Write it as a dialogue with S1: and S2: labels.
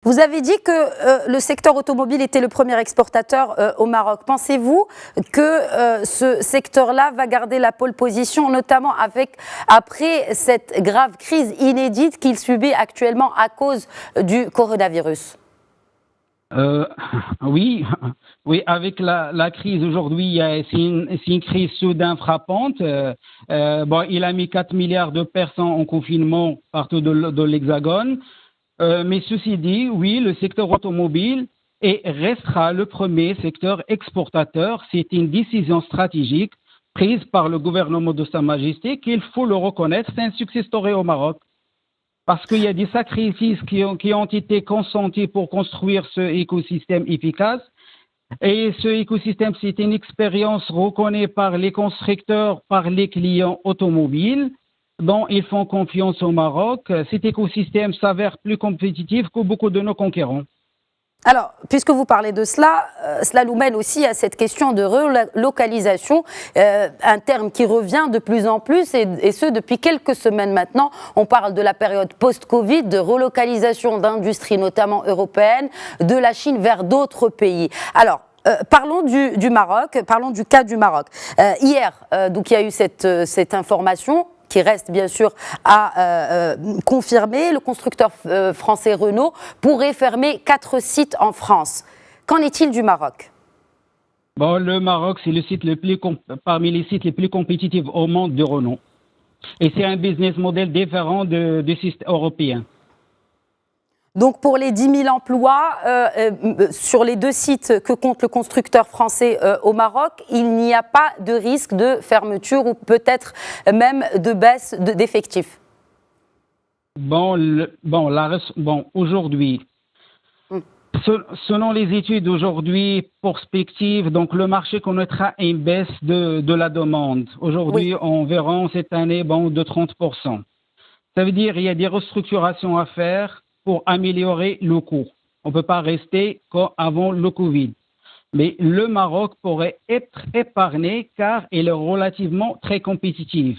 S1: Vous avez dit que le secteur automobile était le premier exportateur au Maroc. Pensez-vous que ce secteur-là va garder la pole position, notamment après cette grave crise inédite qu'il subit actuellement à cause du coronavirus?
S2: Oui, oui, avec la crise aujourd'hui, c'est une crise soudain frappante. Bon, il a mis 4 milliards de personnes en confinement partout de l'Hexagone. Mais ceci dit, oui, le secteur automobile restera le premier secteur exportateur. C'est une décision stratégique prise par le gouvernement de Sa Majesté qu'il faut le reconnaître. C'est un success story au Maroc. Parce qu'il y a des sacrifices qui ont été consentis pour construire ce écosystème efficace. Et ce écosystème, c'est une expérience reconnue par les constructeurs, par les clients automobiles, dont ils font confiance au Maroc. Cet écosystème s'avère plus compétitif que beaucoup de nos concurrents.
S1: Alors, puisque vous parlez de cela, cela nous mène aussi à cette question de relocalisation, un terme qui revient de plus en plus, et ce depuis quelques semaines maintenant. On parle de la période post-Covid, de relocalisation d'industries, notamment européennes, de la Chine vers d'autres pays. Alors, parlons du Maroc, parlons du cas du Maroc. Hier, donc il y a eu cette information qui reste bien sûr à confirmer. Le constructeur français Renault pourrait fermer 4 sites en France. Qu'en est-il du Maroc?
S2: Bon, le Maroc, c'est le site parmi les sites les plus compétitifs au monde de Renault. Et c'est un business model différent du système européen.
S1: Donc pour les 10 000 emplois sur les 2 sites que compte le constructeur français au Maroc, il n'y a pas de risque de fermeture ou peut-être même de baisse d'effectifs.
S2: Aujourd'hui, selon les études aujourd'hui, prospectives, donc le marché connaîtra une baisse de la demande. Aujourd'hui, oui, environ cette année, de 30%. Ça veut dire qu'il y a des restructurations à faire pour améliorer le coût. On ne peut pas rester comme avant le Covid. Mais le Maroc pourrait être épargné car il est relativement très compétitif.